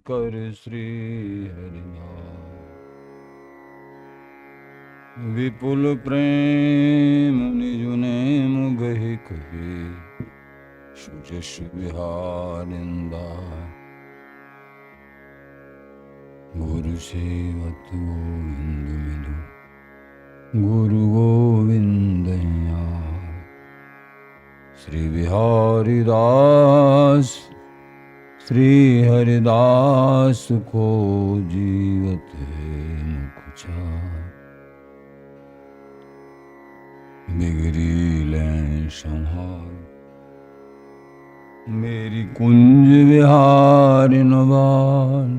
कर श्री हरिनाम। विपुल प्रेम निजुने मुगहि कहे, सुजस विहारिंदा गुरु सेवत गोविंद मिलो, गुरु गोविंद श्री बिहारी दास श्री हरिदास को जीवत मुखचा, बिगड़ी लें संहार मेरी कुंज विहार नवाल,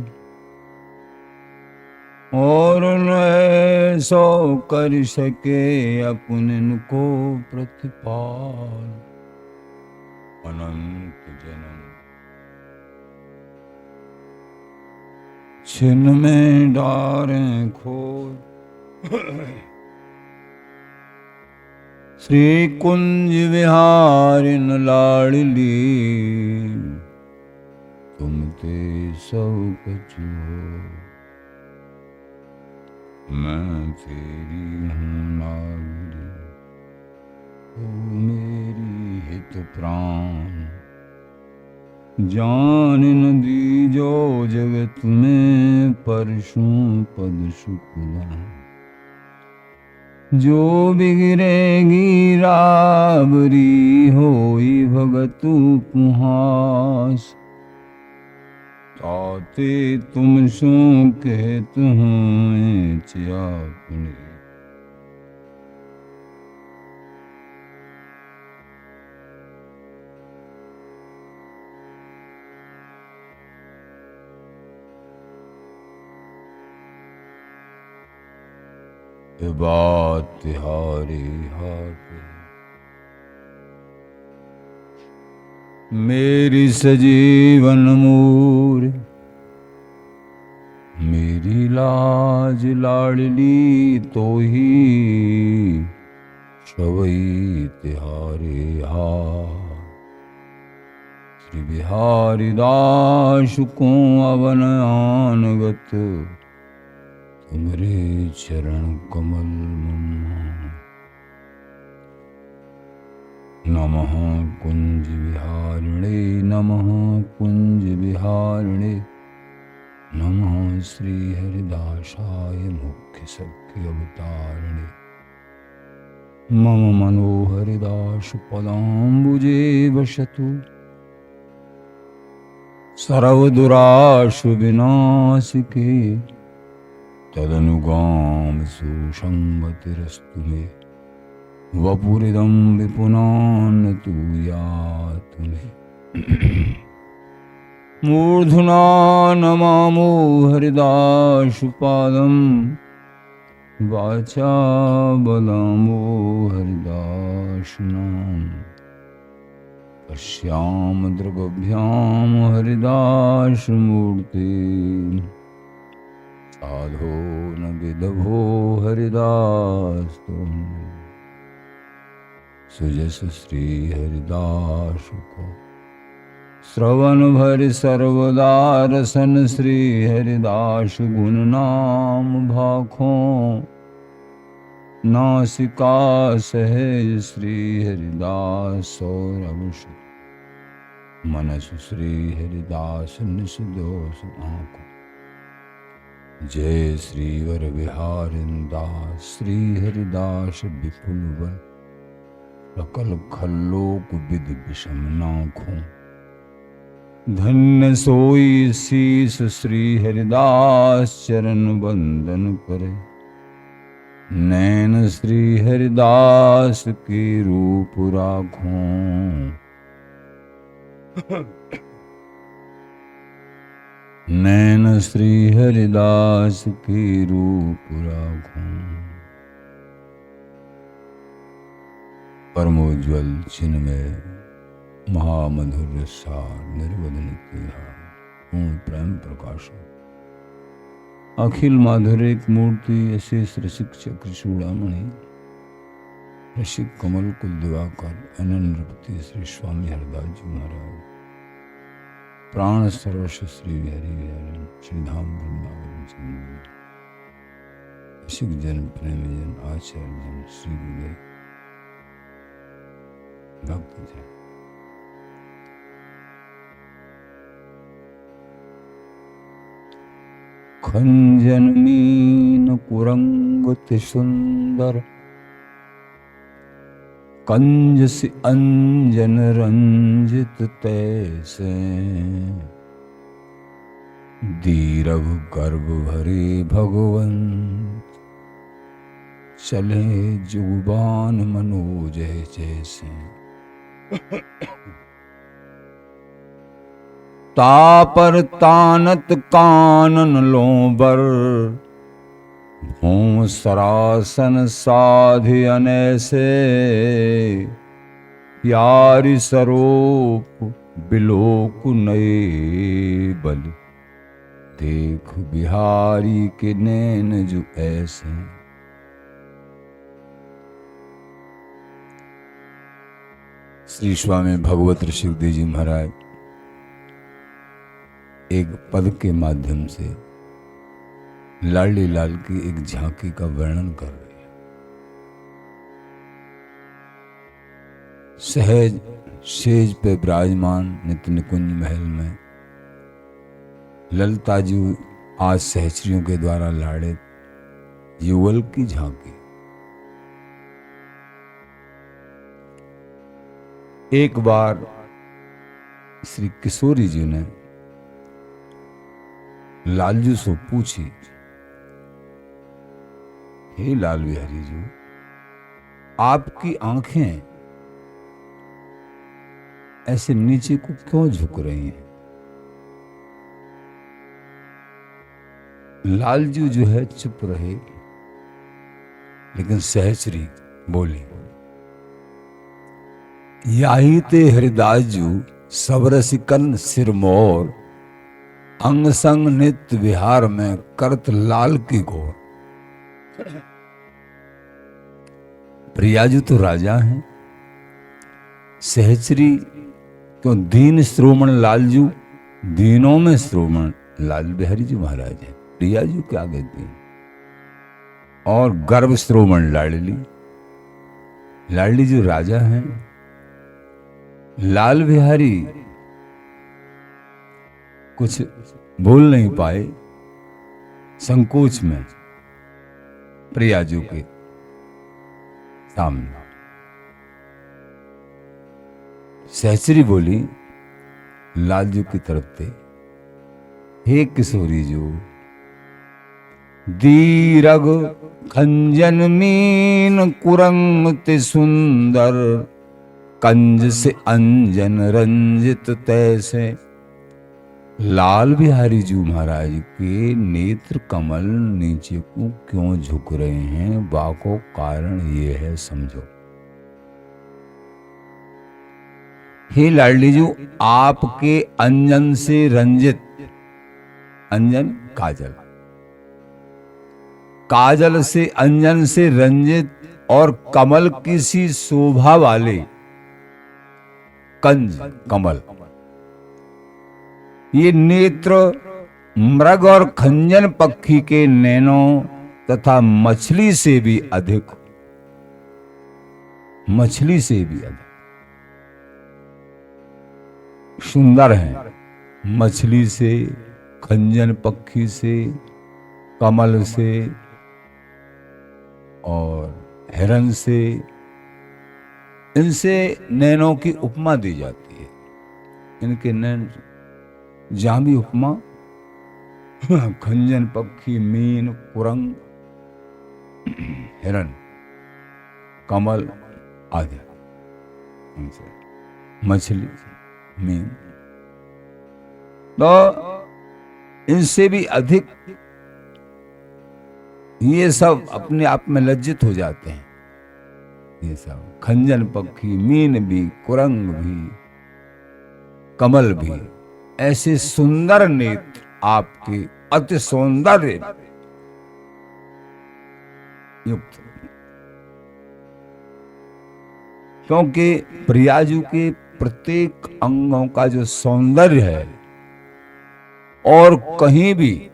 और न सो कर सके अपने को प्रतिपाल। अनंत जन्म छिन्न में डारें खोल, श्री कुंज विहारिन लाडली, तुम ते सब कछु हो, मैं तेरी हूँ नागरी, तू मेरी हित प्राण। जान न दीजो जगत में परशु पद शुक्ला, जो बिगड़ेगी राबरी होई भगत उपहास। ताते तुम सो कहत हूँ अपने, बात तिहारी हाथ मेरी सजीवन मूर, मेरी लाज लाडली तो ही शवई तिहारे हाथ। श्री बिहारी दास को अवन आनगत, तुमरे चरण कमल मम्मा। नमः कुंज विहारिणे, नमः कुंज विहारिणे, नमः श्री हरिदासाय मुख्य सख्य अवतारिणे। मम मनोहरिदास पदाम्बुजे वसतु, सर्वदुराशु विनाशिके, तदनुगाम सुसंगतिरस्तु मे। वपुरिदं विपुनान् तु यातु मे। मूर्धना नमामो हरिदासपादं, वाचा बलामो हरिदासनाम। पश्याम दृग्भ्याम हरिदासमूर्ति, साधो न विदभो हरिदास तुम। सुजस श्री हरिदास को श्रवण भरि सर्वदा रसन, श्री हरिदास गुण नाम भाखों। नासिका सहज श्री हरिदास सौरभ, मनसु श्री हरिदास निस दोष आँखों। जय श्री वर विहारिंदास श्री हरिदास विपुल वर, सकल खल्लोक विद विषम नाखों। धन्य सोई शीस श्री हरिदास चरण वंदन करे, नैन श्री हरिदास की रूप राखों। नैन श्री हरिदास की रूप राखों। परमोज्वल चिन्ह में महामधुर सार, निर्वदन पूर्ण प्रेम प्रकाश, अखिल माधुरिक मूर्ति, अशेष रसिक चक्र चूड़ामणि, रसिक कमल कुल दिवाकर, अनन्यपति श्री स्वामी हरदास जी महाराज। प्राण सर्वस्व श्री हरि हरि। श्री धाम वृंदावन चंद्र रसिक जन प्रेमी जन आचार्य जन श्री गुरुदेव भक्त जन खंजन मीन कुरंगति सुंदर कंज से अंजन रंजित तैसे दीरघ गर्भ भरे भगवंत चले जुबान मनोज जैसे तापर तानत कानन लोबर भूम सरासन साधि अनैसे प्यारी सरोप बिलोक नए बल देख बिहारी के नैन जो ऐसे। श्री स्वामी भगवत ऋषिदेव जी महाराज एक पद के माध्यम से लाडली लाल की एक झांकी का वर्णन कर रहे हैं। सहज सेज पे विराजमान नित्य निकुंज महल में ललता जी आज सहचरियों के द्वारा लाड़ित युगल की झांकी। एक बार श्री किशोरी जी ने लालजू से पूछी, हे लाल बिहारी जी, आपकी आंखें ऐसे नीचे को क्यों झुक रही हैं? लालजू जो है चुप रहे, लेकिन सहचरी बोली, याही ते हरिदास जू सबरसिकन सिरमौर अंग संग नित्य विहार में करत लाल की घोर। प्रियाजू तो राजा हैं, सहचरी क्यों दीन श्रोमण लालजू, दीनों में श्रोमण लाल बिहारी जी महाराज है। प्रियाजू क्या कहती है? और गर्भ श्रोमण लाडली, लाडली जो राजा हैं। लाल बिहारी कुछ बोल नहीं पाए संकोच में प्रियाजू के सामने। सहचरी बोली लालजू की तरफ से, हे किशोरी जो दीरघ खंजन मीन कुरंग ते सुंदर कंज से अंजन रंजित तैसे। लाल बिहारी जी महाराज के नेत्र कमल नीचे को क्यों झुक रहे हैं? बाको कारण ये है, समझो। हे लाडली जी, आपके अंजन से रंजित, अंजन काजल, काजल से अंजन से रंजित और कमल की सी शोभा वाले कंज कमल, ये नेत्र मृग और खंजन पक्षी के नैनों तथा मछली से भी अधिक, मछली से भी अधिक सुंदर हैं। मछली से, खंजन पक्षी से, कमल से और हिरन से, इनसे नैनों की उपमा दी जाती है। इनके नैन जहां भी उपमा खंजन पक्षी, मीन, कुरंग, हिरन, कमल आदि, मछली, मीन, तो इनसे भी अधिक ये सब अपने आप में लज्जित हो जाते हैं। ये सब खंजन पक्षी, मीन भी, कुरंग भी, कमल भी, ऐसे सुंदर नेत्र आपके अति सौंदर्य युक्त। क्योंकि प्रियाजू के प्रत्येक अंगों का जो सौंदर्य है और कहीं भी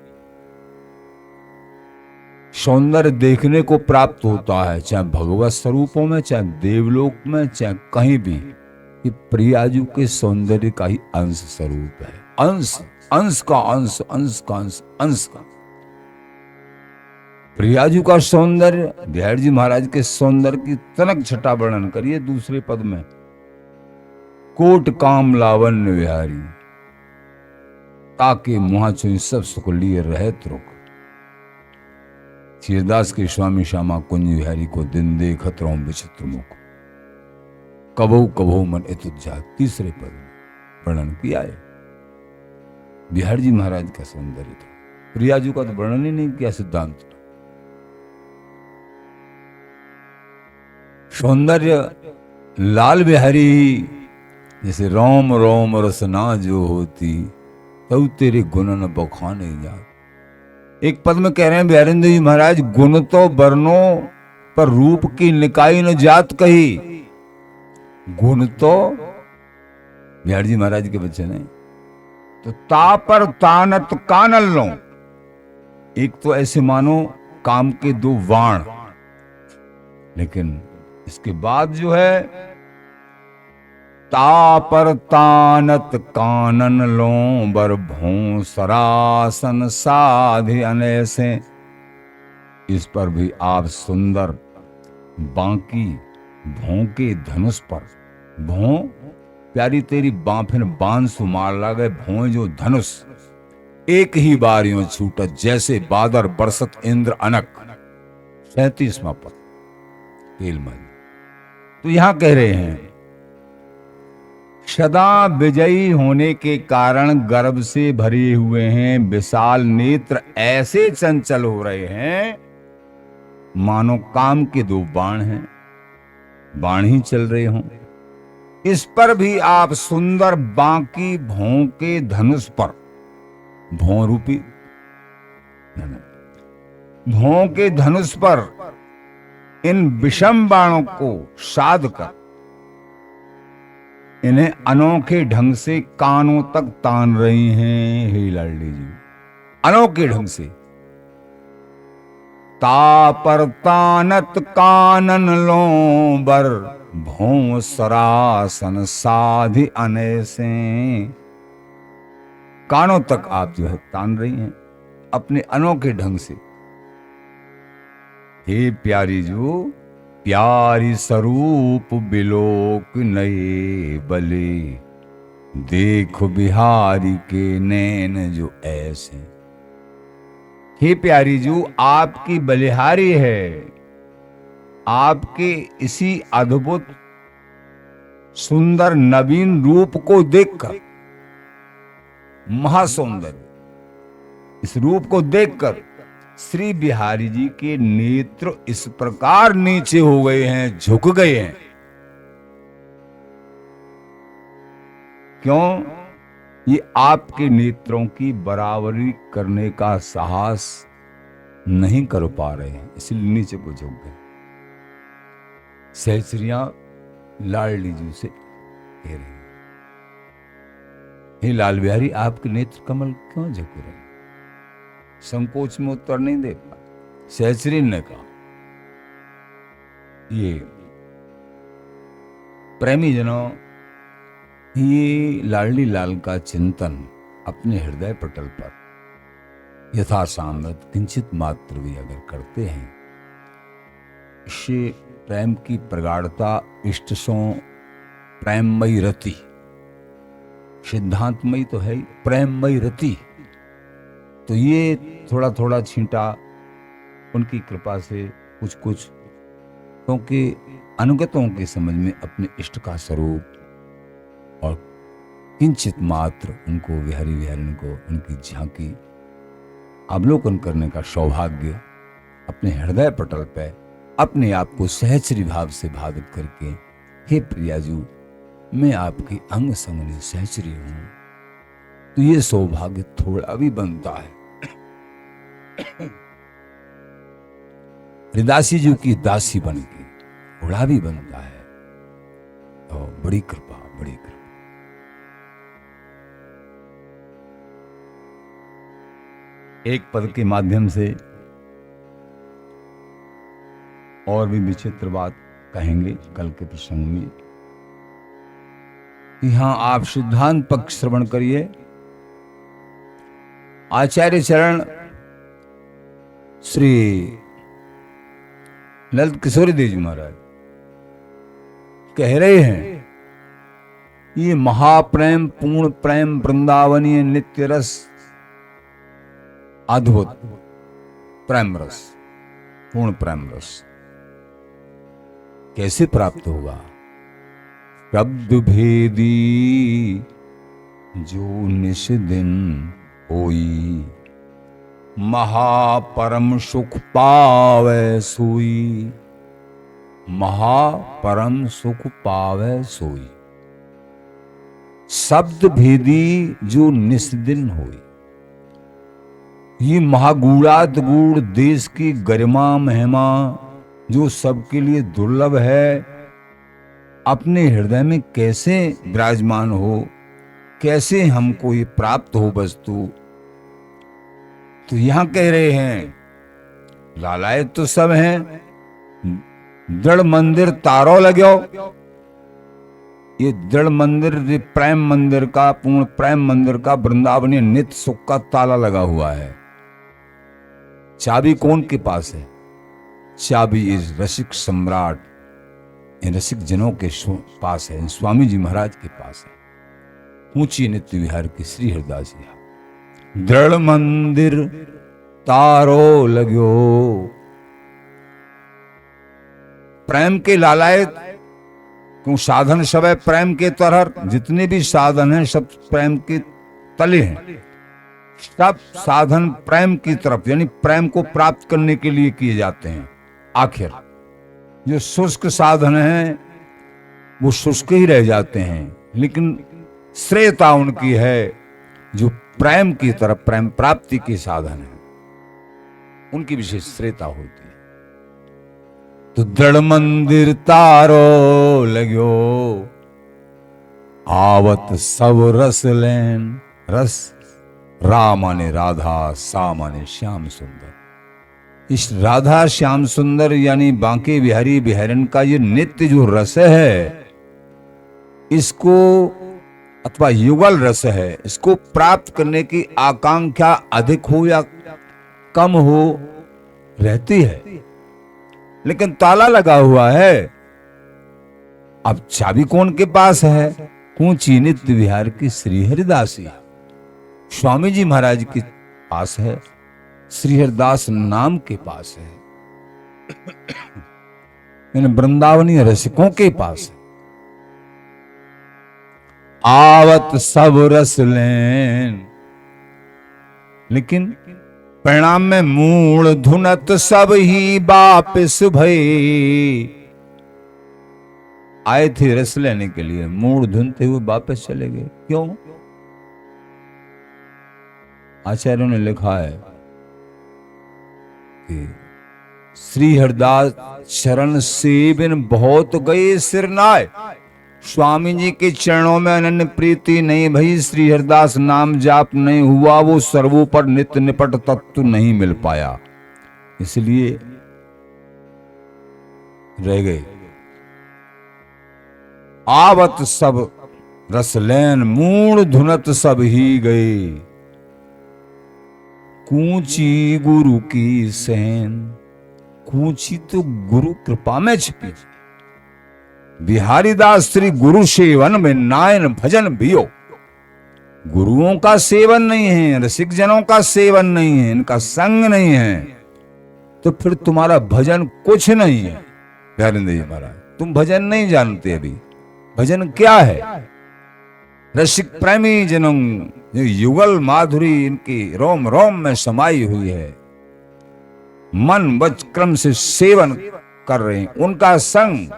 सौंदर्य देखने को प्राप्त होता है, चाहे भगवत स्वरूपों में, चाहे देवलोक में, चाहे कहीं भी, ये प्रियाजू के सौंदर्य का ही अंश स्वरूप है। अंश अंश का अंश, अंश का अंश, अंश का। प्रियाजू का सौंदर्य, बिहारी जी महाराज के सौंदर्य की तनक छटा वर्णन करिए दूसरे पद में। कोट काम लावण्य विहारी, ताके मुहा छुई सब सुख लिए रहत रुक। चीरदास के स्वामी श्यामा कुंज विहारी को दिन देखत रहूं विचित्र मुख, कबहू कबहू मन इतुज्जा, तीसरे पद में वर्णन किया है। बिहारी जी महाराज का सौंदर्य था, प्रियाजू का तो वर्णन ही नहीं किया सिद्धांत। सौंदर्य लाल बिहारी, जैसे रोम रोम रसना जो होती, तब तेरे गुण न बखाने जा। एक पद में कह रहे हैं बिहारेंद्र जी महाराज, गुण तो बरनो पर रूप की निकाई न जात कही। गुण तो बिहारी जी महाराज के बच्चे ने तो ता पर तानत कानल लो। एक तो ऐसे मानो काम के दो वाण, लेकिन इसके बाद जो है ता पर तानत कानन लो बर भों सरासन साधे अनैसे। इस पर भी आप सुंदर बांकी भों के धनुष पर, भों प्यारी तेरी बांफिन बांध सुमार लागे, भों जो धनुष एक ही बार यूं छूटत, जैसे बादर बरसत इंद्र अनक। 37वां पद तेलमल। तो यहां कह रहे हैं सदा विजयी होने के कारण गर्भ से भरे हुए हैं, विशाल नेत्र ऐसे चंचल हो रहे हैं मानो काम के दो बाण हैं, बाण ही चल रहे हों। इस पर भी आप सुंदर बांकी भों के धनुष पर, भों रूपी भों के धनुष पर इन विषम बाणों को साध कर इन्हें अनोखे ढंग से कानों तक तान रही हैं। हे लाडली जी, अनोखे ढंग से ता पर तानत कानन लो बर भों सरासन साधि अनैसे। कानों तक आप जो है तान रही हैं अपने अनोखे ढंग से। हे प्यारी जो, प्यारी स्वरूप बिलोक नए बले, देखो बिहारी के नैन जो ऐसे। हे प्यारी जो, आपकी बलिहारी है, आपके इसी अद्भुत सुंदर नवीन रूप को देखकर, महासुंदर इस रूप को देखकर श्री बिहारी जी के नेत्र इस प्रकार नीचे हो गए हैं, झुक गए हैं। क्यों? ये आपके नेत्रों की बराबरी करने का साहस नहीं कर पा रहे हैं, इसलिए नीचे को झुक गए। सहचरियां लाडली जी से कह रही, हे लाल बिहारी, आपके नेत्र कमल क्यों झुक रहे हैं? संकोच में उत्तर नहीं दे पा। सहचरी ने कहा, ये प्रेमी जनों, ये लाडली लाल का चिंतन अपने हृदय पटल पर यथा सामर्थ किंचित मात्र भी अगर करते हैं, इससे प्रेम की प्रगाढ़ता, इष्ट सो प्रेममयी रति, सिद्धांतमयी तो है ही, प्रेममयी रति, तो ये थोड़ा थोड़ा छींटा उनकी कृपा से कुछ कुछ, क्योंकि अनुगतों के समझ में अपने इष्ट का स्वरूप और किंचित मात्र उनको विहारी विहारिणी को उनकी झांकी अवलोकन करने का सौभाग्य अपने हृदय पटल पे अपने आप को सहचरी भाव से भावित करके, हे प्रियाजू, मैं आपकी अंग संगनी सहचरी हूं, तो ये सौभाग्य थोड़ा भी बनता है। हरिदासी जी की दासी बन के थोड़ा भी बनता है, तो बड़ी कृपा, बड़ी कृपा। एक पद के माध्यम से और भी विचित्र बात कहेंगे कल के प्रसंग में। यहां आप सिद्धांत पक्ष श्रवण करिए। आचार्य चरण श्री ललित किशोरी देव जी महाराज कह रहे हैं, ये महाप्रेम पूर्ण प्रेम वृंदावनीय नित्य रस, अद्भुत प्रेम रस, पूर्ण प्रेम रस कैसे प्राप्त होगा? शब्द भेदी जो निश दिन होई, महापरम सुख पावे सोई, महापरम सुख पावे सोई। शब्द भेदी जो निस्दिन होई, ये महागूढ़ात गूढ़ देश की गरिमा महिमा जो सबके लिए दुर्लभ है, अपने हृदय में कैसे विराजमान हो, कैसे हमको ये प्राप्त हो वस्तु। तो यहां कह रहे हैं, लालायत तो सब हैं, दृढ़ मंदिर तारो लगो। ये दृढ़ मंदिर, ये प्रेम मंदिर का, पूर्ण प्रेम मंदिर का, वृंदावनीय नित्य सुख का ताला लगा हुआ है। चाबी कौन के पास है? चाबी इस रसिक सम्राट, इन रसिक जनों के पास है, स्वामी जी महाराज के पास है। ऊंची नित्य विहार की श्री हरिदास जी। दृढ़ मंदिर तारो लगो। प्रेम के लालायत, क्यों साधन सब है प्रेम के तरह, जितने भी साधन हैं सब प्रेम के तले हैं। सब साधन प्रेम की तरफ, यानी प्रेम को प्राप्त करने के लिए किए जाते हैं। आखिर जो शुष्क साधन हैं वो शुष्क ही रह जाते हैं, लेकिन श्रेयता उनकी है जो प्रेम की तरफ, प्रेम प्राप्ति के साधन है, उनकी विशेष श्रेयता होती है। तो दृढ़ मंदिर तारो लगो, आवत सब रस लेन। रस रा माने राधा, सा माने श्याम सुंदर। इस राधा श्याम सुंदर यानी बांके बिहारी बिहारन का ये नित्य जो रस है, इसको अथवा युगल रस है, इसको प्राप्त करने की आकांक्षा अधिक हो या कम हो रहती है, लेकिन ताला लगा हुआ है। अब चाबी कौन के पास है? ऊंची नित्य विहार की श्री हरिदासी स्वामी जी महाराज के पास है, श्री हरिदास नाम के पास है, इन वृंदावनीय रसिकों के पास है। आवत सब रस लेन, लेकिन परिणाम में मूल धुनत सब ही वापिस भई। आए थे रस लेने के लिए, मूल धुनते हुए वापस चले गए। क्यों? आचार्यों ने लिखा है कि श्री हरिदास चरण से बिन बहुत गए सिरनाए। स्वामी जी के चरणों में अनन्य प्रीति नहीं भई, श्री हरिदास नाम जाप नहीं हुआ, वो सर्वोपर नित्य निपट तत्व नहीं मिल पाया, इसलिए रह गए। आवत सब रस लेन, मूल धुनत सब ही गए। कूची गुरु की सेन, कूची तो गुरु कृपा में छिपी। बिहारी दास श्री गुरु सेवन में नायन भजन भियो। गुरुओं का सेवन नहीं है, रसिक जनों का सेवन नहीं है, इनका संग नहीं है, तो फिर तुम्हारा भजन कुछ नहीं है। प्यारेंद्र जी महाराज, तुम भजन नहीं जानते। अभी भजन क्या है? रसिक प्रेमी जनों, युगल माधुरी इनकी रोम रोम में समाई हुई है, मन वच क्रम से सेवन कर रहे हैं, उनका संग,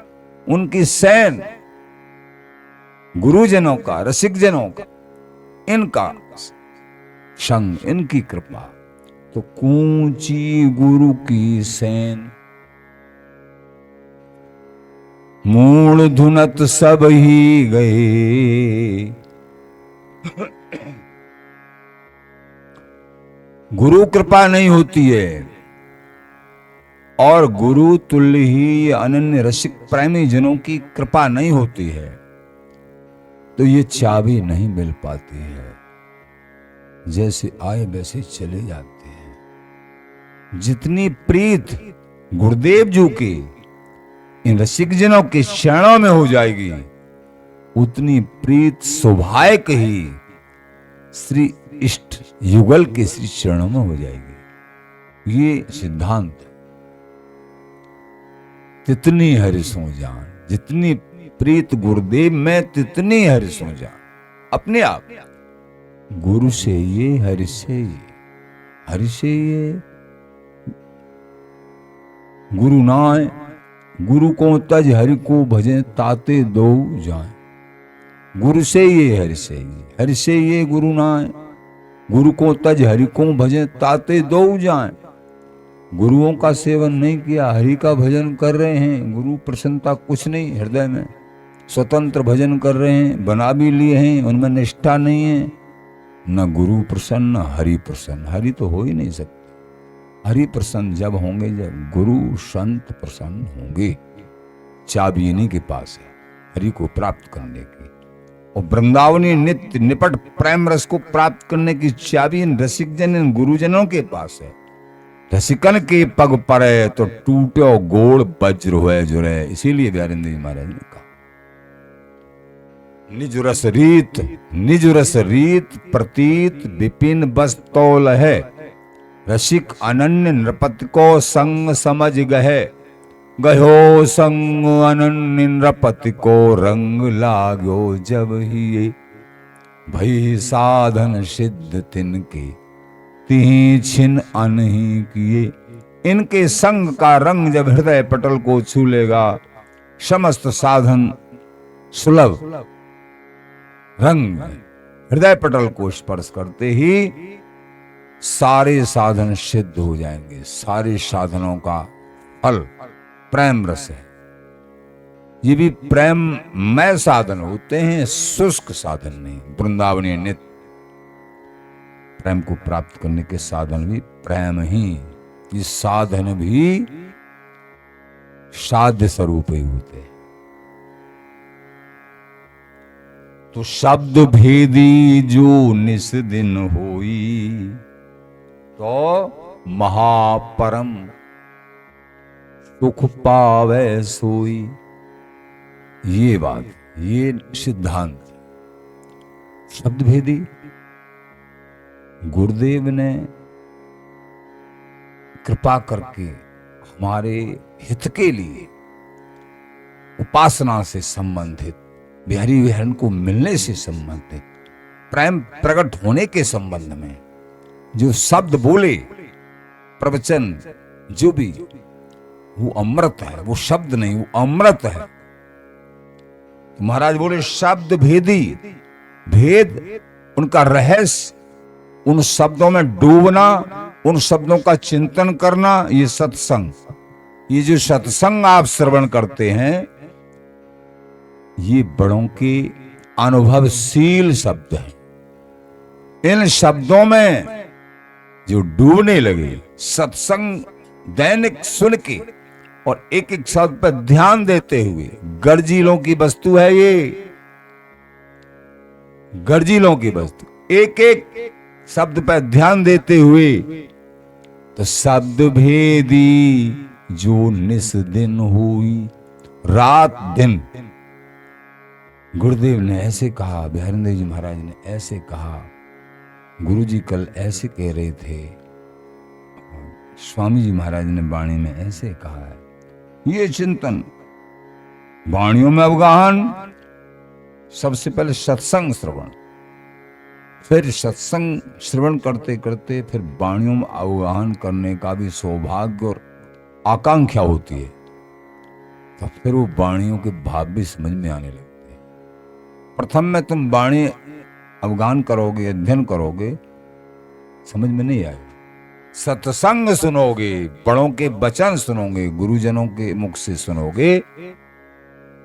उनकी सैन, गुरुजनों का, रसिक जनों का, इनका संग, इनकी कृपा। तो कूची गुरु की सैन, मूल धुनत सब ही गए। गुरु कृपा नहीं होती है, और गुरु तुल्य ही अनन्य रसिक प्रेमी जनों की कृपा नहीं होती है, तो ये चाबी नहीं मिल पाती है। जैसे आए वैसे चले जाते हैं। जितनी प्रीत गुरुदेव जी की इन रसिक जनों के चरणों में हो जाएगी, उतनी प्रीत स्वाभाविक ही श्री इष्ट युगल के श्री चरणों में हो जाएगी। ये सिद्धांत। तितनी हरिसों जान, जितनी प्रीत गुरुदेव में तितनी हरिसों जान। अपने आप गुरु से ये, हरि से ये, हरि से ये। गुरु नाय गुरु को तज, हरि को भजे ताते दो जाए। गुरु से ये, हरि से ये, हरि से ये गुरु नाय। गुरु को तज, हरि को भजे ताते दो जाए। गुरुओं का सेवन नहीं किया, हरि का भजन कर रहे हैं, गुरु प्रसन्नता कुछ नहीं हृदय में। स्वतंत्र भजन कर रहे हैं, बना भी लिए हैं, उनमें निष्ठा नहीं है। न गुरु प्रसन्न न हरि प्रसन्न। हरि तो हो ही नहीं सकते। हरि प्रसन्न जब होंगे जब गुरु संत प्रसन्न होंगे। चाबी इन्हीं के पास है हरि को प्राप्त करने की, और वृंदावनी नित्य निपट प्रेम रस को प्राप्त करने की चाबी इन रसिक जन, इन गुरुजनों के पास है। रसिकन के पग परे तो टूटो गोड़ वज्र हुए जुरे। इसीलिए प्यारेंद्र जी महाराज ने कहा, निज रस रीत प्रतीत विपिन बस तौल है। रसिक अनन्य नृपति को संग समझ गहे। गयो संग अनन्य नृपति को रंग लागो जब ही ये। भई साधन सिद्ध तिनके तिहि छिन अनहि किए। इनके संग का रंग जब हृदय पटल को छू लेगा, समस्त साधन सुलभ रंग हृदय पटल को स्पर्श करते ही सारे साधन सिद्ध हो जाएंगे। सारे साधनों का फल प्रेम रस है। ये भी प्रेम मय साधन होते हैं, शुष्क साधन नहीं। वृंदावनी नित्य प्रेम को प्राप्त करने के साधन भी प्रेम ही। ये साधन भी साध्य स्वरूप ही होते हैं। तो शब्द भेदी जो निस दिन होई, तो महापरम सुख पावे सोई। ये बात, ये सिद्धांत शब्द भेदी। गुरुदेव ने कृपा करके हमारे हित के लिए उपासना से संबंधित, बिहारी विहरण को मिलने से संबंधित, प्रेम प्रकट होने के संबंध में जो शब्द बोले, प्रवचन जो भी, वो अमृत है। वो शब्द नहीं, वो अमृत है। तो महाराज बोले शब्द भेदी। भेद उनका रहस्य, उन शब्दों में डूबना, उन शब्दों का चिंतन करना, ये सत्संग। ये जो सत्संग आप श्रवण करते हैं, ये बड़ों के अनुभवशील शब्द हैं। इन शब्दों में जो डूबने लगे, सत्संग दैनिक सुन के और एक एक शब्द पर ध्यान देते हुए, गर्जीलों की वस्तु है ये, गर्जीलों की वस्तु। एक एक शब्द पर ध्यान देते हुए, तो शब्द भेदी जो निस दिन हुई। रात दिन गुरुदेव ने ऐसे कहा, बिहारेंद्र जी महाराज ने ऐसे कहा, गुरुजी कल ऐसे कह रहे थे, स्वामी जी महाराज ने वाणी में ऐसे कहा है। ये चिंतन, वाणियों में अवगाहन, सबसे पहले सत्संग श्रवण, फिर सत्संग श्रवण करते करते फिर वाणियों में अवगाहन करने का भी सौभाग्य और आकांक्षा होती है। तो फिर वो वाणियों के भाव भी समझ में आने लगते हैं। प्रथम में तुम वाणी अवगाहन करोगे, अध्ययन करोगे, समझ में नहीं आएगा। सत्संग सुनोगे, बड़ों के वचन सुनोगे, गुरुजनों के मुख से सुनोगे,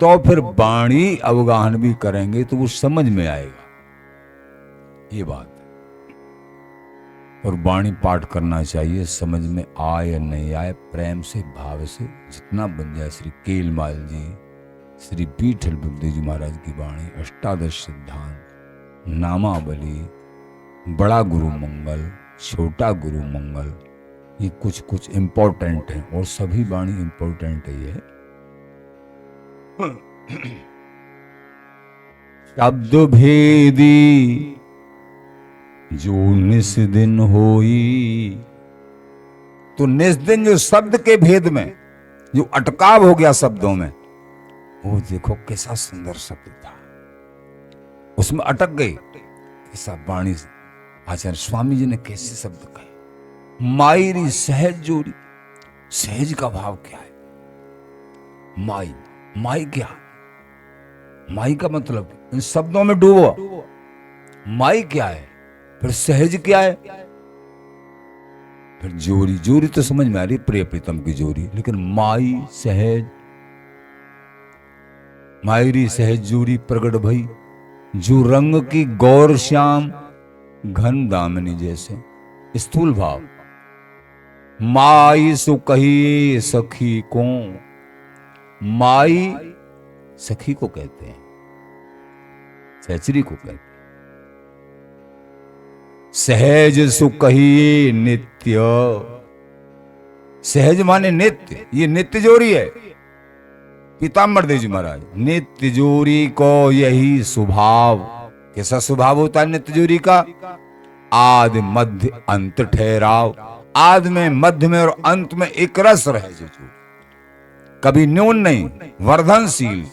तो फिर वाणी अवगाहन भी करेंगे तो वो समझ में आएगा। ये बात। और वाणी पाठ करना चाहिए, समझ में आए या नहीं आए, प्रेम से भाव से जितना बन जाए। श्री केलमाल जी, श्री पीठल बुद्धदेव जी महाराज की वाणी, अष्टादश सिद्धांत, नामावली, बड़ा गुरु मंगल, छोटा गुरु मंगल, ये कुछ कुछ इंपॉर्टेंट है और सभी वाणी इंपॉर्टेंट है। ये शब्द भेदी जो निस दिन होई, तो निस दिन जो शब्द के भेद में जो अटकाव हो गया शब्दों में, वो देखो कैसा सुंदर शब्द था, उसमें अटक गई। कैसा वाणी आचार्य स्वामी जी ने कैसे शब्द कहे, मायरी सहज जोड़ी। सहज का भाव क्या है? माई, माई क्या? माई का मतलब इन शब्दों में डूबो। माई क्या है, फिर सहज क्या है, फिर जोरी। जोरी तो समझ में आ रही, प्रिय प्रीतम की जोरी, लेकिन माई सहज, मायरी सहज जोरी प्रगट भई, जो रंग की गौर श्याम घन दामिनी जैसे। स्थूल भाव, माई सु कही सखी को। माई सखी को कहते हैं, सहचरी को कहते हैं। सहज सुकही नित्य, सहज माने नित्य, ये नित्य जोरी है। पीताम्बर देव जी महाराज, नित्य जोरी को यही स्वभाव। कैसा स्वभाव होता है नित्य जोरी का? आदि मध्य अंत ठहराव। आदि में, मध्य में और अंत में एक रस रहे जो कभी न्यून नहीं, वर्धनशील,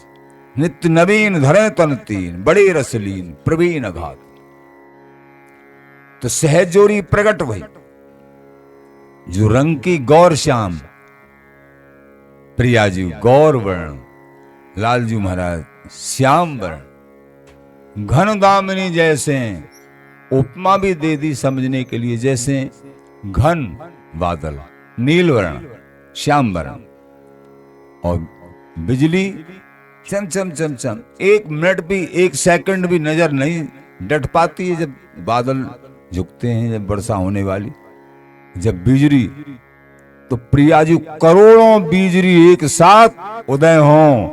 नित्य नवीन, धरे तन तीन, बड़े रसलीन, प्रवीण अघात। तो सहज जोरी प्रगट भई, जो रंग की गौर श्याम, प्रिया जी गौर वर्ण, लालजू महाराज श्याम वर्ण, घन दामिनी जैसे। उपमा भी दे दी समझने के लिए, जैसे घन बादल, नील वर्ण, श्याम वर्ण, और बिजली चम चम चम चम। एक मिनट भी, एक सेकंड भी नजर नहीं डट पाती है जब बादल झुकते हैं, जब वर्षा होने वाली, जब बिजली। तो प्रियाजू करोड़ों बिजली एक साथ उदय हो।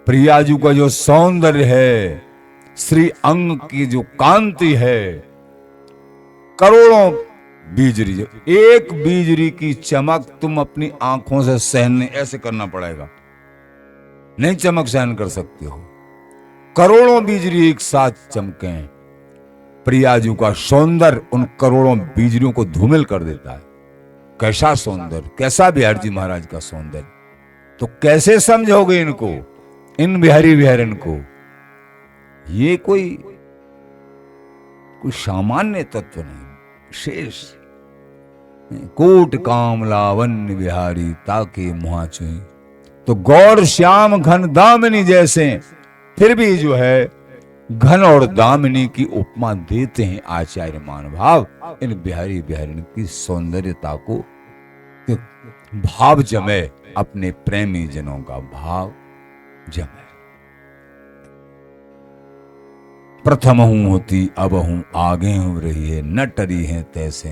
प्रियाजू का जो सौंदर्य है, श्री अंग की जो कांति है, करोड़ों बिजली, जो एक बिजली की चमक तुम अपनी आंखों से सहन, ऐसे करना पड़ेगा, नहीं चमक सहन कर सकते हो। करोड़ों बिजली एक साथ चमके, प्रियाजू का सौंदर्य उन करोड़ों बिजलियों को धूमिल कर देता है। कैसा सौंदर्य, कैसा बिहारी जी महाराज का सौंदर्य। तो कैसे समझोगे इनको, इन बिहारी बिहारन को? ये कोई सामान्य तत्व नहीं, विशेष। कोट काम लावण्य बिहारी ताके मुहा चुई। तो गौर श्याम घन दामिनी जैसे, फिर भी जो है घन और दामिनी की उपमा देते हैं आचार्य महानुभाव इन बिहारी बिहारिणी की सौंदर्यता को। भाव जमे, अपने प्रेमी जनों का भाव जमे। प्रथम हूं होती अब हूं आगे हो रही है, न टरी है तैसे।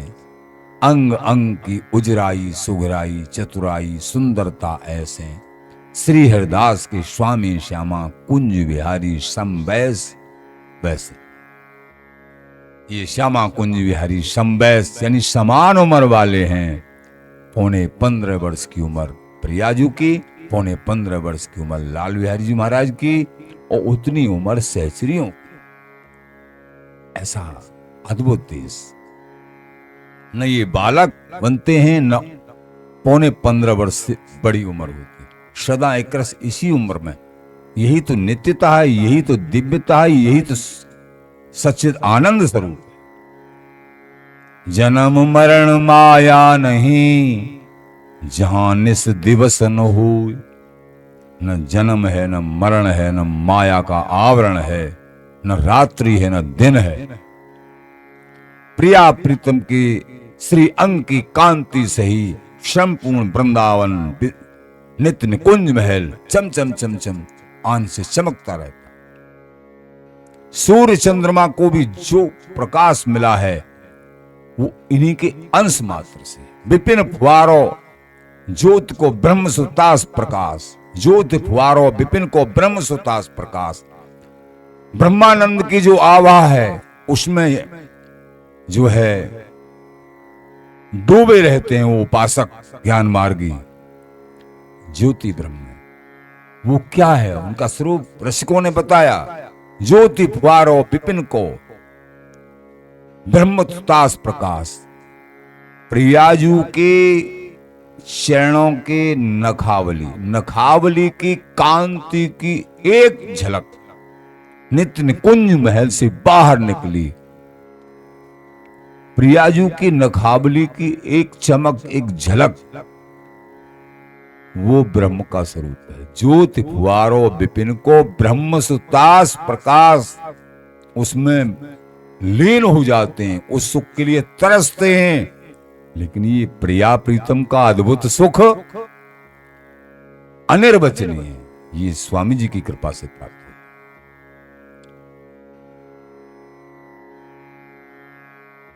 अंग अंग की उजराई सुघराई चतुराई सुंदरता ऐसे। श्री हरिदास के स्वामी श्यामा कुंज बिहारी समवैस वैसे। ये श्यामा कुंज बिहारी समवैस यानी समान उम्र वाले हैं। 15.25 वर्ष की उम्र प्रियाजू की, 15.25 वर्ष की उम्र लाल बिहारी जी महाराज की, और उतनी उम्र सहचरियों की। ऐसा अद्भुत देश। न ये बालक बनते हैं, न 15.25 वर्ष से बड़ी उम्र होती, सदा एक रस इसी उम्र में। यही तो नित्यता है, यही तो दिव्यता है, यही तो सच्चिद आनंद स्वरूप है। जन्म मरण माया नहीं, जहां निस दिवस न हो। न जन्म है, न मरण है, न माया का आवरण है, न रात्रि है, न दिन है। प्रिया प्रीतम की श्री अंग की कांति से ही संपूर्ण वृंदावन नित्य निकुंज महल चम चम चम चम आन से चमकता रहता। सूर्य चंद्रमा को भी जो प्रकाश मिला है, वो इन्हीं के अंश मात्र से। विपिन फुआरो ज्योत को ब्रह्म सुतास प्रकाश, ज्योति फुआरो विपिन को ब्रह्म सुतास प्रकाश। ब्रह्मानंद की जो आभा है उसमें जो है डूबे रहते हैं वो उपासक ज्ञान मार्गी। ज्योति ब्रह्म वो क्या है, उनका स्वरूप रसिकों ने बताया। ज्योति फुआरो विपिन को ब्रह्म सुतास प्रकाश। प्रियाजू के चरणों के नखावली, नखावली की कांति की एक झलक नित्य निकुंज महल से बाहर निकली। प्रियाजू की नखावली की एक चमक, एक झलक, वो ब्रह्म का स्वरूप है। ज्योति फुआरो विपिन को ब्रह्म सुतास प्रकाश, उसमें लीन हो जाते हैं, उस सुख के लिए तरसते हैं। लेकिन ये प्रिया प्रीतम का अद्भुत सुख अनिर्वचनीय है, ये स्वामी जी की कृपा से प्राप्त है।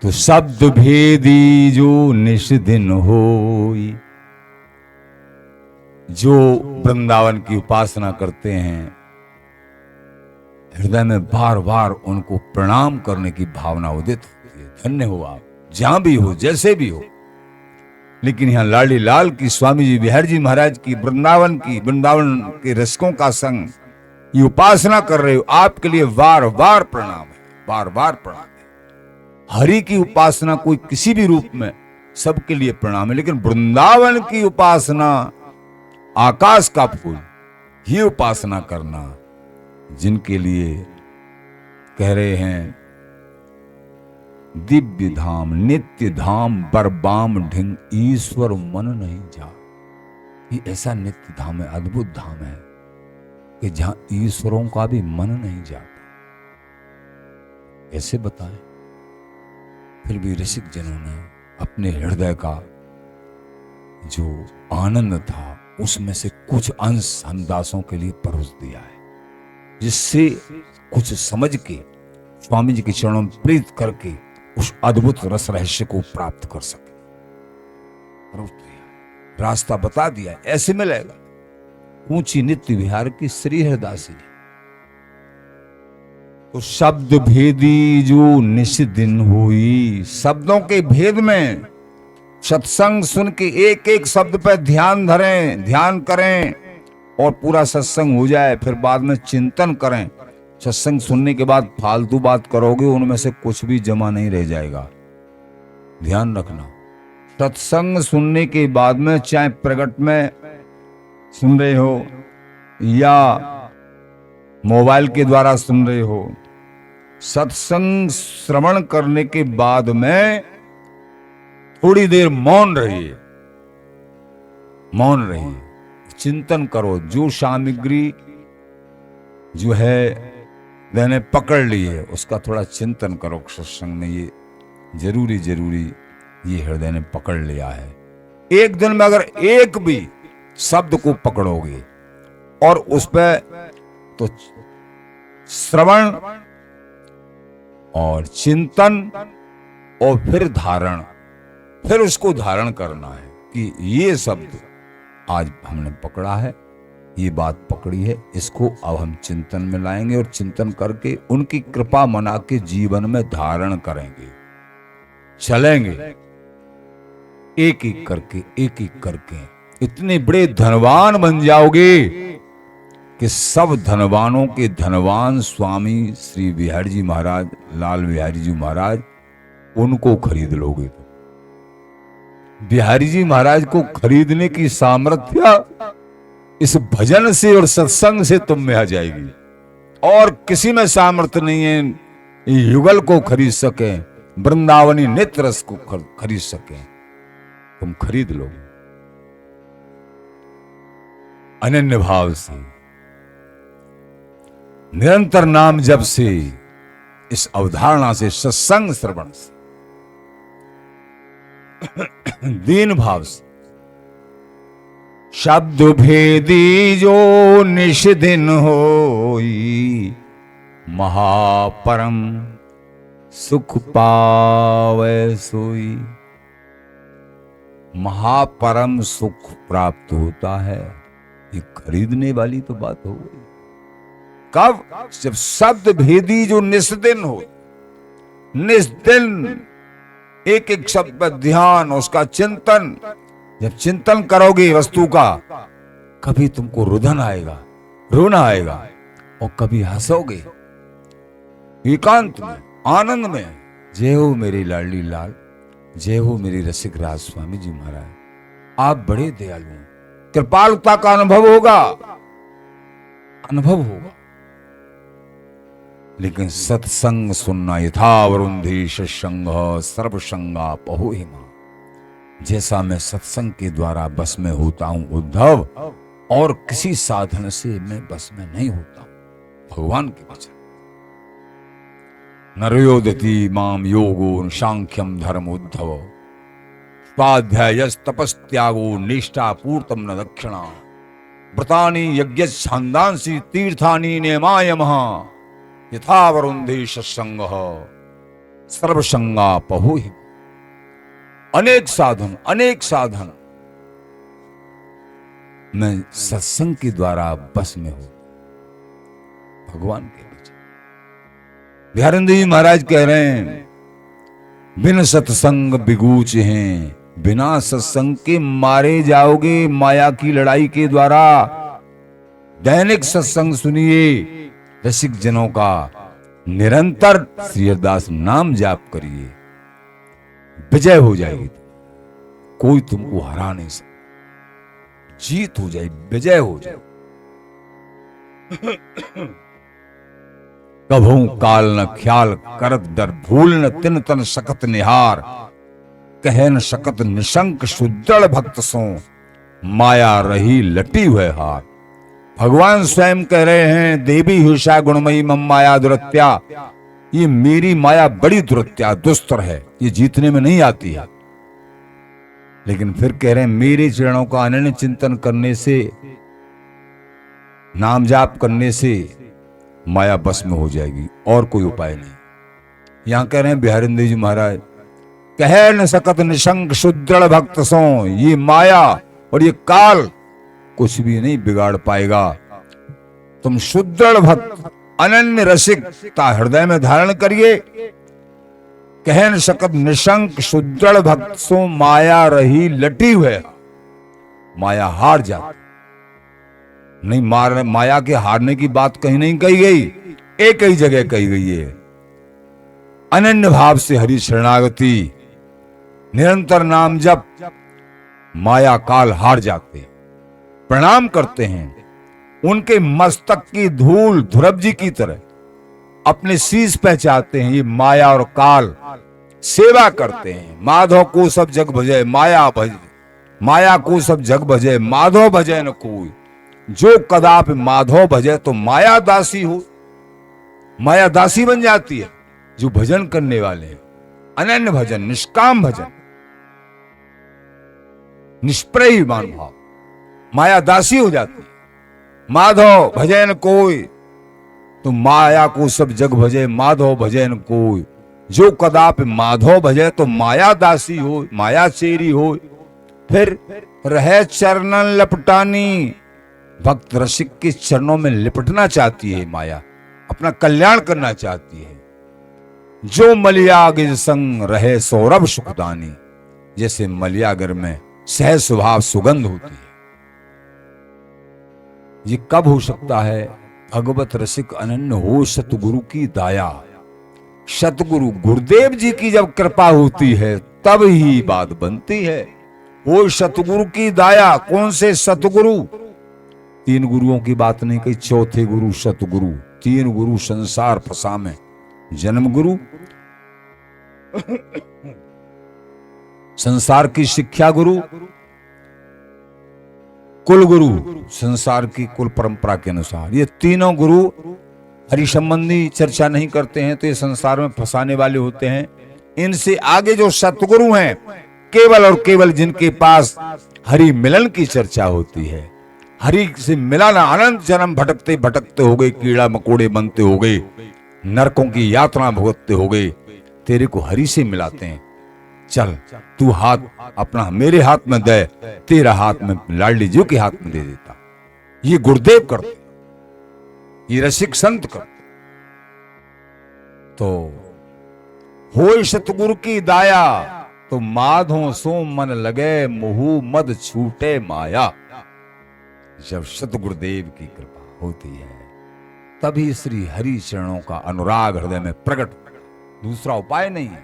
तो शब्द भेदी जो निश दिन होई, जो वृंदावन की उपासना करते हैं, हृदय में बार बार उनको प्रणाम करने की भावना उदित होती है। धन्य हो आप, जहां भी हो, जैसे भी हो। लेकिन यहां लाडी लाल की, स्वामी जी बिहारी जी महाराज की, वृंदावन की, वृंदावन के रसिकों का संग ये उपासना कर रहे हो, आपके लिए बार बार प्रणाम है, बार बार प्रणाम है। हरि की उपासना कोई किसी भी रूप में, सबके लिए प्रणाम है। लेकिन वृंदावन की उपासना, आकाश का फूल, ये उपासना करना, जिनके लिए कह रहे हैं दिव्य धाम, नित्य धाम, बरबाम ढिंग ईश्वर मन नहीं जा। ये ऐसा नित्य धाम है, अद्भुत धाम है कि जहां ईश्वरों का भी मन नहीं जाता। ऐसे बताएं, फिर भी ऋषिक जनों ने अपने हृदय का जो आनंद था उसमें से कुछ अंश हम दासों के लिए परोस दिया है, जिससे कुछ समझ के स्वामी जी के चरणों में प्रीत करके उस अद्भुत रस रहस्य को प्राप्त कर सके। परोस दिया, रास्ता बता दिया, ऐसे मिलेगा। ऊंची नित्य विहार की श्री हरदासी। तो शब्द भेदी जो निश दिन हुई, शब्दों के भेद में सत्संग सुन के एक एक शब्द पर ध्यान धरें, ध्यान करें और पूरा सत्संग हो जाए, फिर बाद में चिंतन करें। सत्संग सुनने के बाद फालतू बात करोगे, उनमें से कुछ भी जमा नहीं रह जाएगा, ध्यान रखना। सत्संग सुनने के बाद में, चाहे प्रगट में सुन रहे हो या मोबाइल के द्वारा सुन रहे हो, सत्संग श्रवण करने के बाद में थोड़ी देर मौन रहिए, मौन रहिए, चिंतन करो। जो सामग्री जो है मैंने पकड़ ली है, उसका थोड़ा चिंतन करो। सत्संग में ये जरूरी ये हृदय ने पकड़ लिया है। एक दिन में अगर एक भी शब्द को पकड़ोगे और उस पर तो श्रवण और चिंतन और फिर धारण, फिर उसको धारण करना है कि ये शब्द आज हमने पकड़ा है, ये बात पकड़ी है, इसको अब हम चिंतन में लाएंगे और चिंतन करके उनकी कृपा मना के जीवन में धारण करेंगे, चलेंगे एक एक करके, एक एक करके। इतने बड़े धनवान बन जाओगे कि सब धनवानों के धनवान स्वामी श्री बिहारी जी महाराज, लाल बिहारी जी महाराज, उनको खरीद लोगे तो बिहारी जी महाराज को खरीदने की सामर्थ्य इस भजन से और सत्संग से तुम में आ जाएगी। और किसी में सामर्थ्य नहीं है युगल को खरीद सके, वृंदावनी नित्य रस को खरीद सके। तुम खरीद लो अनन्य भाव से, निरंतर नाम जप से, इस अवधारणा से, सत्संग श्रवण से, दीन भाव से। शब्द भेदी जो निश दिन होई, महापरम सुख पावे सोई। महापरम सुख प्राप्त होता है, ये खरीदने वाली तो बात हो गई। कब? जब शब्द भेदी जो निस्दिन हो, निस्दिन एक एक शब्द पर ध्यान, उसका चिंतन। जब चिंतन करोगे वस्तु का, कभी तुमको रुदन आएगा, रोना आएगा, और कभी हंसोगे एकांत में, आनंद में। जय हो मेरी लाडली लाल, जय हो मेरी रसिक राज स्वामी जी महाराज, आप बड़े दयालु हैं। कृपालुता का अनुभव होगा, अनुभव होगा। लेकिन सत्संग सुनना, यथा वरुंधि सत्संग सर्वसंगा पहोहिमा। जैसा मैं सत्संग के द्वारा बस में होता हूं उद्धव, और किसी साधन से मैं बस में नहीं होता हूं। भगवान के वचन, नरयोदति माम योगो सांख्यम धर्म उद्धव, स्वाध्याय तपस्त्यागो निष्ठा पूर्तम न दक्षिणा, व्रतानि यज्ञ छंदांसि तीर्थानि नेमाय महा, यथा वरुंधि सत्संग सर्वसंगा पहोहि। अनेक साधन, अनेक साधन, मैं सत्संग के द्वारा बस में हूं। भगवान के वचन। बिहारिंद्र जी महाराज कह रहे हैं, बिन सत्संग बिगूच हैं, बिना सत्संग के मारे जाओगे माया की लड़ाई के द्वारा। दैनिक सत्संग सुनिए रसिक जनों का, निरंतर श्री हरिदास नाम जाप करिए, विजय हो जाएगी। कोई तुमको हरा नहीं सकता, जीत हो जाए, विजय हो जाए। कभू काल न ख्याल करत डर, भूल न तिन तन सकत निहार, कह न सकत निशंक सुदृढ़ भक्त सो, माया रही लटी हुए हार। भगवान स्वयं कह रहे हैं, देवी हिषा गुणमयी मम माया दुरत्या, ये मेरी माया बड़ी दुरत्या, दुस्तर है, ये जीतने में नहीं आती है। लेकिन फिर कह रहे हैं, मेरे चरणों का अनन्य चिंतन करने से, नाम जाप करने से माया बस में हो जाएगी, और कोई उपाय नहीं। यहां कह रहे हैं बिहारिंद्र जी महाराज, कह न सकत निशंक सुदृढ़ भक्त सो, ये माया और ये काल कुछ भी नहीं बिगाड़ पाएगा। तुम सुदृढ़ भक्त, अनन्य रसिकता हृदय में धारण करिए। कह न सकत निशंक सुदृढ़ भक्त सो, माया रही लटी हुए, माया हार जाती नहीं। माया के हारने की बात कहीं नहीं कही गई, एक ही जगह कही गई है। अनन्य भाव से हरि शरणागति, निरंतर नाम जप, माया काल हार जाते हैं। प्रणाम करते हैं, उनके मस्तक की धूल ध्रुव जी की तरह अपने शीश पे चाहते हैं। ये माया और काल सेवा करते हैं। माधव को सब जग भजे माया भजे, माया को सब जग भजे माधव भजे न कोई, जो कदापि माधव भजे तो माया दासी हो। माया दासी बन जाती है जो भजन करने वाले हैं। अनन्य भजन, निष्काम भजन, निष्प्रय भाव, माया दासी हो जाती है। माधव भजे न कोई, तो माया को सब जग भजे माधव भजे न कोई, जो कदापि माधव भजे तो माया दासी हो, माया चेरी हो। फिर रहे चरणन लपटानी, भक्त रसिक के चरणों में लिपटना चाहती है माया, अपना कल्याण करना चाहती है। जो मलियागिर संग रहे सौरभ सुखदानी, जैसे मलियागर में सहज स्वभाव सुगंध होती है। ये कब हो सकता है? भगवत रसिक अनन्य हो सतगुरु की दाया। सतगुरु गुरुदेव जी की जब कृपा होती है तब ही बात बनती है। वो सतगुरु की दाया। कौन से सतगुरु? तीन गुरुओं की बात नहीं कही, चौथे गुरु सतगुरु। तीन गुरु संसार फसा में, जन्म गुरु, संसार की शिक्षा गुरु, कुल गुरु, संसार की कुल परंपरा के अनुसार। ये तीनों गुरु हरि संबंधी चर्चा नहीं करते हैं तो ये संसार में फंसाने वाले होते हैं। इनसे आगे जो सतगुरु हैं, केवल और केवल जिनके पास हरि मिलन की चर्चा होती है, हरि से मिलाना, अनंत जन्म भटकते भटकते हो गए, कीड़ा मकोड़े बनते हो गए, नरकों की यात्रा भुगतते हो गए, तेरे को हरि से मिलाते हैं। चल तू हाथ अपना मेरे हाथ में दे, तेरा हाथ में लाडली जी के हाथ में दे देता। ये गुरुदेव करते, ये रसिक संत करते। तो होय सतगुरु की दाया, तो माधो सो मन लगे, मुहु मद छूटे माया। जब सतगुरुदेव की कृपा होती है तभी श्री हरि चरणों का अनुराग हृदय में प्रकट। दूसरा उपाय नहीं है,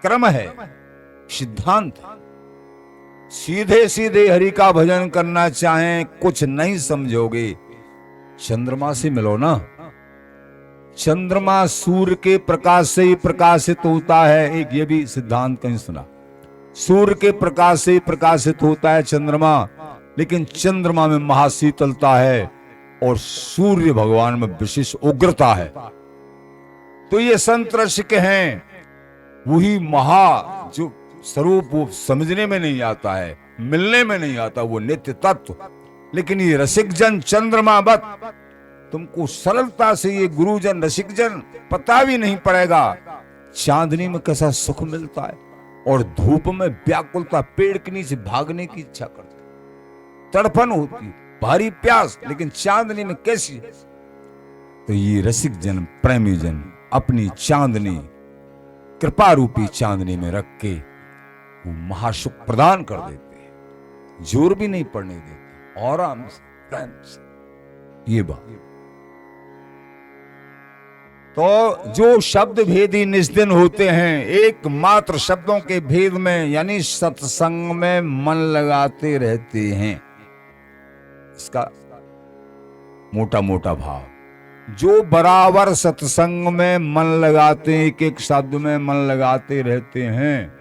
क्रम है, सिद्धांत। सीधे सीधे हरि का भजन करना चाहें, कुछ नहीं समझोगे। चंद्रमा से मिलो ना, चंद्रमा सूर्य के प्रकाश से ही प्रकाशित होता है। एक ये भी सिद्धांत कहीं सुना, सूर्य के प्रकाश से ही प्रकाशित होता है चंद्रमा, लेकिन चंद्रमा में महाशीतलता है और सूर्य भगवान में विशेष उग्रता है। तो ये संत रसिक हैं, वही महा जो स्वरूप वो समझने में नहीं आता है, मिलने में नहीं आता, वो नित्य तत्व। लेकिन ये रसिक जन चंद्रमा बत, तुमको सरलता से ये गुरुजन रसिक जन पता भी नहीं पड़ेगा चांदनी में कैसा सुख मिलता है, और धूप में व्याकुलता, पेड़ के नीचे भागने की इच्छा करती, तड़पन होती, भारी प्यास, लेकिन चांदनी में कैसी है। तो ये रसिक जन, प्रेमी जन अपनी चांदनी, कृपा रूपी चांदनी में रख के वो महासुख प्रदान कर देते हैं, जोर भी नहीं पड़ने देते, और आराम से, प्रेम से। ये बात तो जो शब्द भेदी निस्दिन होते हैं, एकमात्र शब्दों के भेद में यानी सत्संग में मन लगाते रहते हैं। इसका मोटा मोटा भाव, जो बराबर सत्संग में मन लगाते हैं, एक एक शब्द में मन लगाते रहते हैं,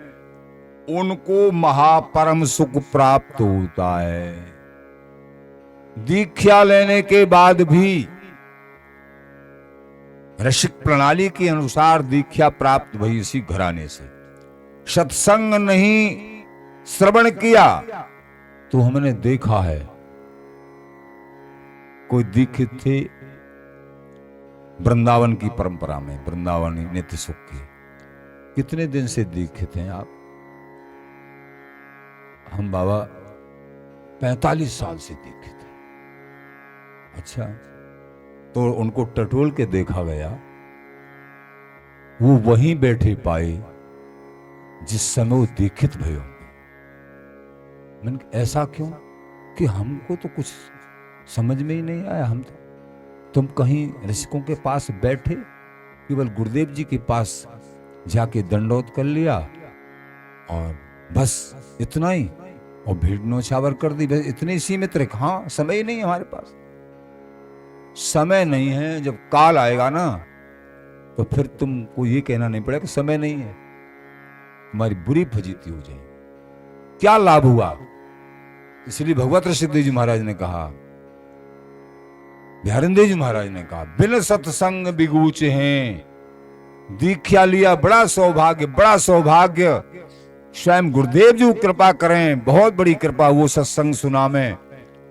उनको महापरम सुख प्राप्त होता है। दीक्षा लेने के बाद भी रसिक प्रणाली के अनुसार दीक्षा प्राप्त भई इसी घराने से। सत्संग नहीं श्रवण किया तो हमने देखा है, कोई दीक्षित थे वृंदावन की परंपरा में, वृंदावन नित्य सुख की। कितने दिन से दीक्षित हैं आप? हम बाबा 45 साल से दीक्षित हैं। अच्छा, तो उनको टटोल के देखा गया, वो वहीं बैठे पाए जिस समय वो दीक्षित भय होंगे। मैंने ऐसा क्यों कि हमको तो कुछ समझ में ही नहीं आया। हम तो, तुम कहीं ऋषिकों के पास बैठे, केवल गुरुदेव जी के पास जाके दंडोत कर लिया और बस इतना ही, और भीड़ नौछावर कर दी, बस इतने सीमित रहे। हाँ, समय ही नहीं है हमारे पास, समय नहीं है। जब काल आएगा ना तो फिर तुमको ये कहना नहीं पड़ेगा कि समय नहीं है, तुम्हारी बुरी फजीती हो जाएगी। क्या लाभ हुआ? इसलिए भगवत ऋषिदेव जी महाराज ने कहा, बिहारिंदेव जी महाराज ने कहा, बिन सत्संग बिगूचे हैं। दीक्षा लिया बड़ा सौभाग्य, बड़ा सौभाग्य। स्वयं गुरुदेव जी कृपा करें, बहुत बड़ी कृपा, वो सत्संग सुना में।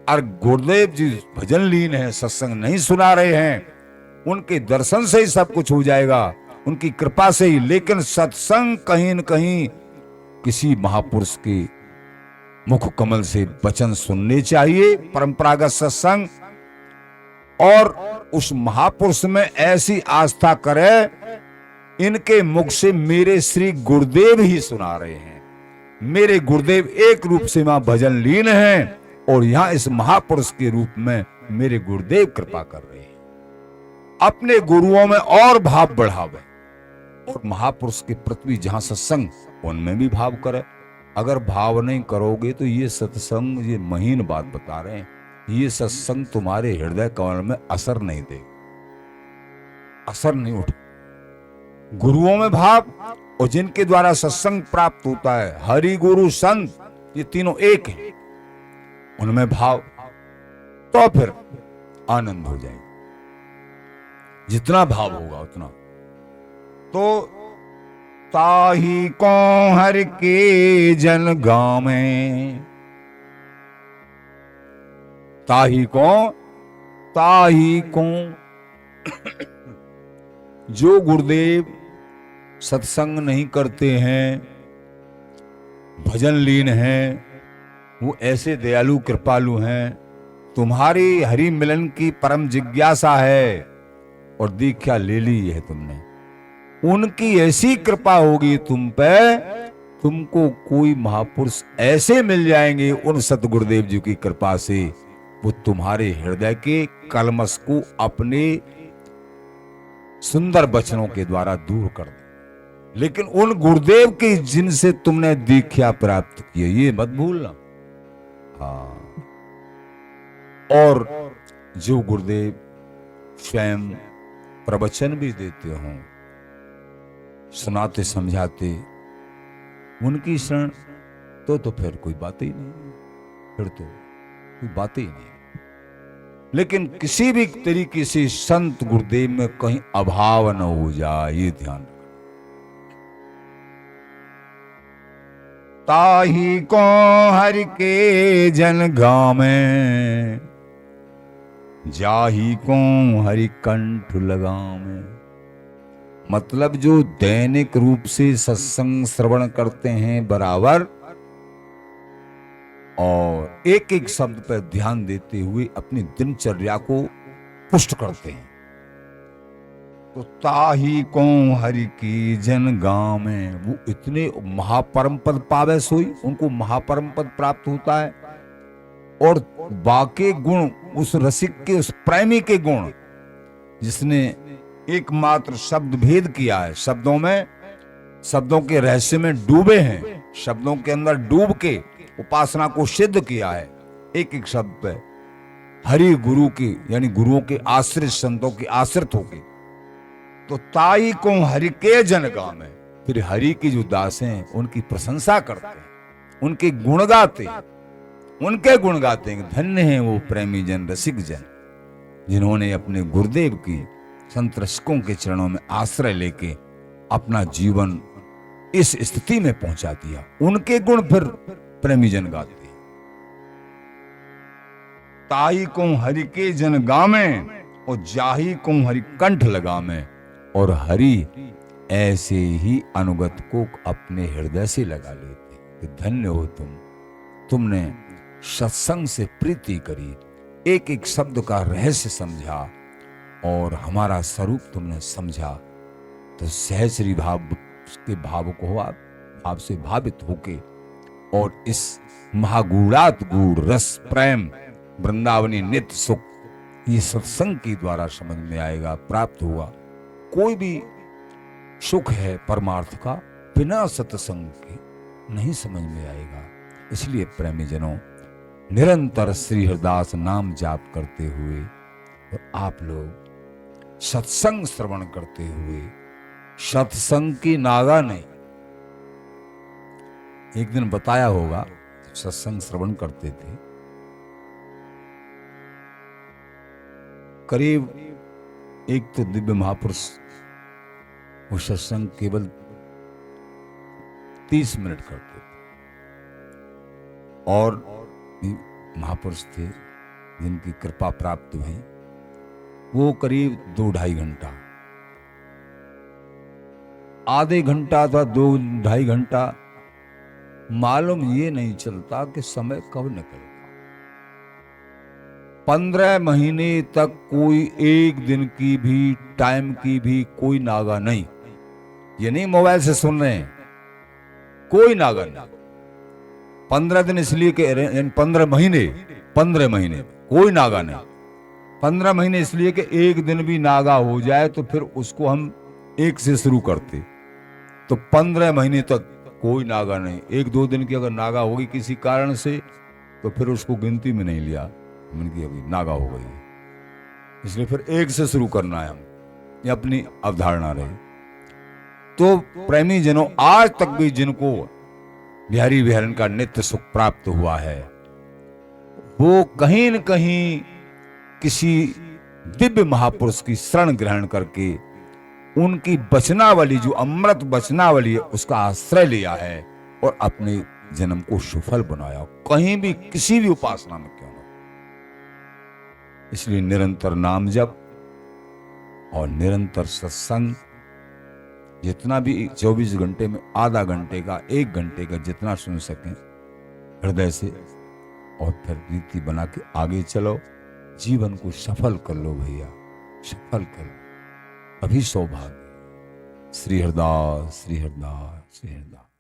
और गुरुदेव जी भजन लीन है, सत्संग नहीं सुना रहे हैं, उनके दर्शन से ही सब कुछ हो जाएगा, उनकी कृपा से ही। लेकिन सत्संग कहीं न कहीं किसी महापुरुष के मुख कमल से वचन सुनने चाहिए, परंपरागत सत्संग, और उस महापुरुष में ऐसी आस्था करे, इनके मुख से मेरे श्री गुरुदेव ही सुना रहे हैं, मेरे गुरुदेव एक रूप से वहां भजन लीन हैं, और यहां इस महापुरुष के रूप में मेरे गुरुदेव कृपा कर रहे हैं। अपने गुरुओं में और भाव बढ़ावे, और महापुरुष के प्रति जहां सत्संग, उनमें भी भाव करे। अगर भाव नहीं करोगे तो ये सत्संग, ये महीन बात बता रहे हैं, ये सत्संग तुम्हारे हृदय कमल में असर नहीं दे, असर नहीं उठे। गुरुओं में भाव, और जिनके द्वारा सत्संग प्राप्त होता है, हरि गुरु संत, ये तीनों एक हैं, उनमें भाव, तो फिर आनंद हो जाएगा। जितना भाव होगा उतना। तो ताही को हर के जन गावे, ताही को जो गुरुदेव सत्संग नहीं करते हैं, भजन लीन हैं, वो ऐसे दयालु कृपालु हैं, तुम्हारी हरि मिलन की परम जिज्ञासा है और दीक्षा ले ली है तुमने, उनकी ऐसी कृपा होगी तुम पे, तुमको कोई महापुरुष ऐसे मिल जाएंगे उन सतगुरुदेव जी की कृपा से, वो तुम्हारे हृदय के कलमश को अपने सुंदर वचनों के द्वारा दूर कर दे। लेकिन उन गुरुदेव की जिनसे तुमने दीक्षा प्राप्त की है, ये मत भूलना। हाँ, और जो गुरुदेव स्वयं प्रवचन भी देते हों, सुनाते समझाते, उनकी शरण तो फिर कोई बात ही नहीं, फिर तो कोई बात ही नहीं। लेकिन किसी भी तरीके से संत गुरुदेव में कहीं अभाव न हो जाए, ये ध्यान रखना। ताही को हरि के जन गामे, जाही को हरि कंठ लगामे। मतलब जो दैनिक रूप से सत्संग श्रवण करते हैं बराबर, और एक एक शब्द पर ध्यान देते हुए अपनी दिनचर्या को पुष्ट करते हैं, तो ताही को हरि की जन गाँव में वो इतने महापरम पद पावे सोई, उनको महापरम पद प्राप्त होता है। और बाकी गुण उस रसिक के, उस प्रेमी के गुण, जिसने एकमात्र शब्द भेद किया है, शब्दों में, शब्दों के रहस्य में डूबे हैं, शब्दों के अंदर डूब के उपासना को सिद्ध किया है, एक एक शब्द पे हरि गुरु के, यानी गुरुओं के आश्रित, संतों के आश्रित होके, तो ताई को हरि के जन गावे, फिर हरि के जो दास हैं उनकी प्रशंसा करते हैं, उनके गुण गाते, उनके गुण गाते हैं। धन्य हैं वो प्रेमी जन, रसिक जन, जिन्होंने अपने गुरुदेव की, संत रसिकों के चरणों में आश्रय लेके अपना जीवन इस स्थिति में पहुंचा दिया। उनके गुण फिर प्रेमी जन गाते हैं। ताई को हरि के जन गामे और जाही को हरि कंठ लगामे, और हरि ऐसे ही अनुगत को अपने हृदय से लगा लेते। कि धन्य हो तुमने सत्संग से प्रीति करी, एक एक शब्द का रहस्य समझा और हमारा स्वरूप तुमने समझा, तो सहचरी भाव के भाव को भाव से भावित होके, और इस महागूढ़ात गूढ़ रस प्रेम वृंदावनी नित्य सुख, ये सत्संग के द्वारा समझ में आएगा, प्राप्त होगा। कोई भी सुख है परमार्थ का, बिना सत्संग के नहीं समझ में आएगा। इसलिए प्रेमी जनों, निरंतर श्री हरिदास नाम जाप करते हुए और आप लोग सत्संग श्रवण करते हुए, सत्संग की नागा नहीं, एक दिन बताया होगा, सत्संग श्रवण करते थे, करीब एक तो दिव्य महापुरुष, वो सत्संग केवल 30 मिनट करते थे, और महापुरुष थे जिनकी कृपा प्राप्त हुई, वो करीब 2-2.5 घंटा, आधे घंटा था 2-2.5 घंटा, मालूम ये नहीं चलता कि समय कब निकलेगा। 15 महीने तक कोई एक दिन की भी, टाइम की भी कोई नागा नहीं। ये नहीं मोबाइल से सुन रहे हैं, कोई नागा नहीं। 15 दिन इसलिए कि 15 महीने कोई नागा नहीं। 15 महीने इसलिए कि एक दिन भी नागा हो जाए तो फिर उसको हम एक से शुरू करते, तो 15 महीने तक कोई नागा नहीं। 1-2 दिन की अगर नागा होगी किसी कारण से, तो फिर उसको गिनती में नहीं लिया, उनकी अभी नागा हो गई, इसलिए फिर एक से शुरू करना है हम, ये अपनी अवधारणा रहे। तो प्रेमी जनों, आज तक भी जिनको बिहारी विहरण का नित्य सुख प्राप्त हुआ है, वो कहीं न कहीं किसी दिव्य महापुरुष की शरण ग्रहण करके, उनकी वचनावली, जो अमृत वचनावली है, उसका आश्रय लिया है और अपने जन्म को सफल बनाया, कहीं भी किसी भी उपासना में क्यों ना। इसलिए निरंतर नाम जप और निरंतर सत्संग, जितना भी 24 घंटे में आधा घंटे का, 1 घंटे का, जितना सुन सकें हृदय से, और फिर रीति बना के आगे चलो। जीवन को सफल कर लो भैया, सफल कर लो, अभी सौभाग्य। श्री हरदास, श्री हरदास, श्री हरदास।